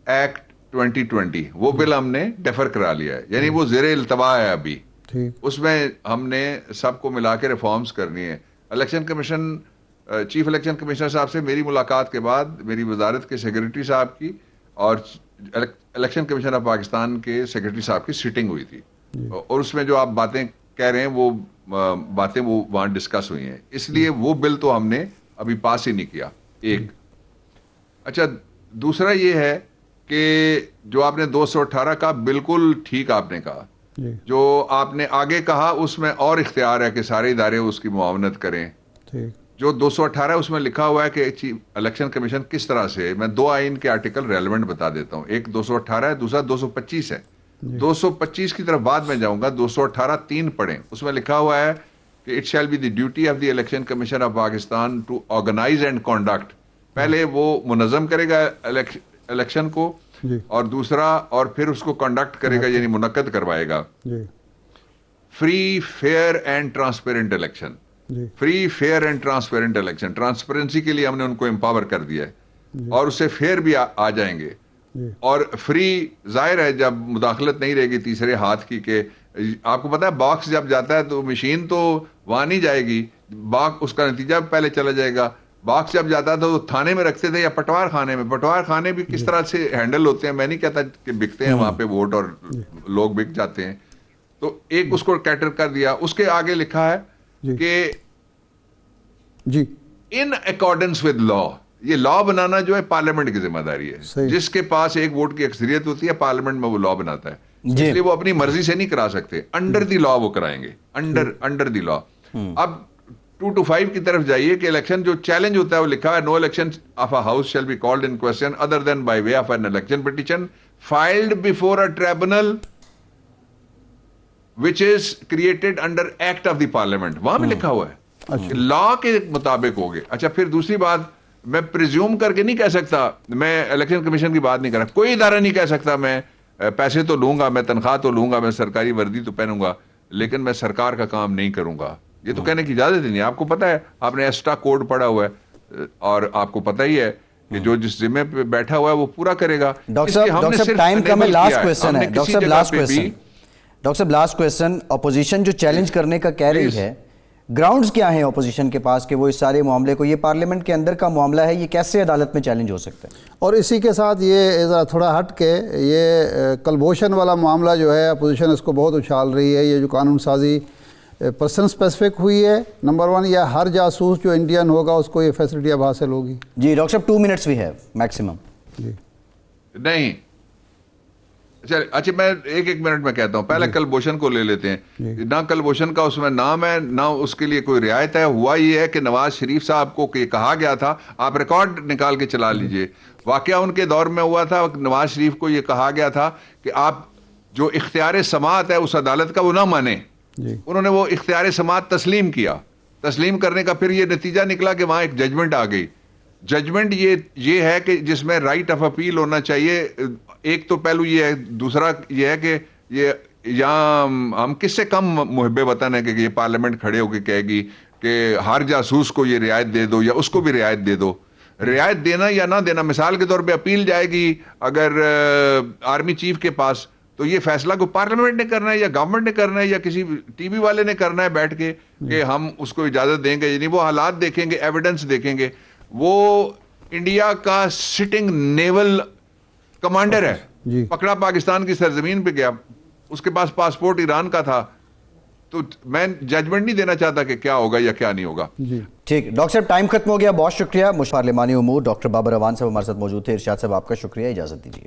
ایکٹ 2020. وہ بل ہم نے ڈیفر کرا لیا ہے, یعنی وہ زیر التوا ہے ابھی. اس میں ہم نے سب کو ملا کے ریفارمز کرنی ہے. Election commission, chief election commissioner صاحب سے میری ملاقات کے بعد میری وزارت کے سیکرٹری صاحب کی اور الیکشن کمیشن آف پاکستان کے سیکرٹری صاحب کی سیٹنگ ہوئی تھی, اور اس میں جو آپ باتیں کہہ رہے ہیں وہ باتیں وہ وہاں ڈسکس ہوئی ہیں. اس لیے وہ بل تو ہم نے ابھی پاس ہی نہیں کیا. ایک. اچھا, دوسرا یہ ہے کہ جو آپ نے 218 کا بالکل ٹھیک آپ نے کہا, جو آپ نے آگے کہا اس میں اور اختیار ہے کہ سارے ادارے اس کی معاونت کریں. جو 218 اس میں لکھا ہوا ہے کہ الیکشن کمیشن کس طرح سے, میں 2 آئین کے آرٹیکل ریلیونٹ بتا دیتا ہوں. ایک 218 ہے, دوسرا 225 ہے. 225 کی طرف بعد میں جاؤں گا. 218 3 پڑھیں, اس میں لکھا ہوا ہے کہ it shall be the duty of the election commission of Pakistan to organise and conduct. پہلے وہ منظم کرے گا الیکشن کو, اور دوسرا اور پھر اس کو کنڈکٹ کرے گا, یعنی منعقد کروائے گا. Free, fair and transparent election. Free, fair and transparent election. Transparency کے لیے ہم نے ان کو امپاور کر دیا ہے, اور اس سے فیئر بھی آ جائیں گے. اور فری ظاہر ہے جب مداخلت نہیں رہے گی تیسرے ہاتھ کی, کہ آپ کو پتا ہے باکس جب جاتا ہے تو مشین تو وہاں نہیں جائے گی, اس کا نتیجہ پہلے چلا جائے گا. باکس جب جاتا تھا تو تھانے میں رکھتے تھے یا پٹوار خانے میں. پٹوار خانے بھی کس طرح سے ہینڈل ہوتے ہیں, میں نہیں کہتا کہ بکتے ہیں وہاں پہ ووٹ اور لوگ بک جاتے ہیں. تو ایک اس کو کیٹر کر دیا. اس کے آگے لکھا ہے کہ جی ان اکارڈنس ود لا. یہ لا بنانا جو ہے پارلیمنٹ کی ذمہ داری ہے. جس کے پاس ایک ووٹ کی اکثریت ہوتی ہے پارلیمنٹ میں وہ لا بناتا ہے. اس لیے وہ اپنی مرضی سے نہیں کرا سکتے, انڈر دی لا وہ کرائیں گے, انڈر دی لا. اب 2 to 5 کی طرف جائیے کہ الیکشن جو چیلنج ہوتا ہے وہ لکھا ہے no election of a house shall be called in question other than by way of an election petition filed before a tribunal which is created under act of the parliament. وہاں بھی لکھا ہوا ہے. لا کے مطابق ہو گئے. اچھا پھر دوسری بات, میں پریزیوم کر کے نہیں کہہ سکتا, میں الیکشن کمیشن کی بات نہیں کر رہا, کوئی ادارہ نہیں کہہ سکتا میں پیسے تو لوں گا, میں تنخواہ تو لوں گا, میں سرکاری وردی تو پہنوں گا, لیکن میں سرکار کا کام نہیں کروں گا. یہ تو کہنے کی اجازت ہی نہیں. آپ کو پتا ہے, آپ نے ایسٹا کوڈ پڑھا ہوا ہے اور آپ کو پتا ہی ہے کہ جو جس ذمے پہ بیٹھا ہوا ہے وہ پورا کرے گا. ڈاکٹر صاحب ٹائم کم ہے, لاسٹ کویسچن ہے ڈاکٹر صاحب, ڈاکٹر صاحب لاسٹ کویسچن. اپوزیشن جو چیلنج کرنے کا کہہ رہی ہے, گراؤنڈز کیا ہیں اپوزیشن کے پاس کہ وہ اس سارے معاملے کو, یہ پارلیمنٹ کے اندر کا معاملہ ہے, یہ کیسے عدالت میں چیلنج ہو سکتا ہے؟ اور اسی کے ساتھ یہ تھوڑا ہٹ کے یہ کلبھوشن والا معاملہ جو ہے اپوزیشن اس کو بہت اچھال رہی ہے. یہ جو قانون سازی پرسن اسپیسیفک ہوئی ہے, نمبر 1, یا ہر جاسوس جو انڈین ہوگا اس کو یہ فیسلٹی اب حاصل ہوگی. جی ڈاکٹر صاحب 2 منٹس وی ہیو میکسیمم. جی نہیں, اچھا میں ایک منٹ میں کہتا ہوں. پہلے کلبھوشن کو لے لیتے ہیں. نہ کلبھوشن کا اس میں نام ہے, نہ اس کے لیے کوئی رعایت ہے. ہوا یہ ہے کہ نواز شریف صاحب کو یہ کہا گیا تھا, آپ ریکارڈ نکال کے چلا لیجئے, واقعہ ان کے دور میں ہوا تھا. نواز شریف کو یہ کہا گیا تھا کہ آپ جو اختیار سماعت ہے اس عدالت کا وہ نہ مانیں. انہوں نے وہ اختیار سماعت تسلیم کیا. تسلیم کرنے کا پھر یہ نتیجہ نکلا کہ وہاں ایک ججمنٹ آ گئی. ججمنٹ یہ ہے کہ جس میں رائٹ آف اپیل ہونا چاہیے. ایک تو پہلو یہ ہے, دوسرا یہ ہے کہ یہ یہاں ہم کس سے کم محب وطن ہے کہ یہ پارلیمنٹ کھڑے ہو کے کہے گی کہ ہر جاسوس کو یہ رعایت دے دو یا اس کو بھی رعایت دے دو. رعایت دینا یا نہ دینا, مثال کے طور پہ اپیل جائے گی اگر آرمی چیف کے پاس, تو یہ فیصلہ کو پارلیمنٹ نے کرنا ہے یا گورنمنٹ نے کرنا ہے یا کسی ٹی وی والے نے کرنا ہے بیٹھ کے کہ ہم اس کو اجازت دیں گے. یعنی وہ حالات دیکھیں گے, ایویڈنس دیکھیں گے. وہ انڈیا کا سٹنگ نیول کمانڈر ہے, پکڑا پاکستان کی سرزمین پہ گیا, اس کے پاس پاسپورٹ ایران کا تھا. تو میں ججمنٹ نہیں دینا چاہتا کہ کیا ہوگا یا کیا نہیں ہوگا. ٹھیک ڈاکٹر صاحب ٹائم ختم ہو گیا, بہت شکریہ. پارلیمانی امور ڈاکٹر بابر اعوان صاحب ہمارے ساتھ موجود تھے. ارشاد صاحب آپ کا شکریہ, اجازت دیجیے.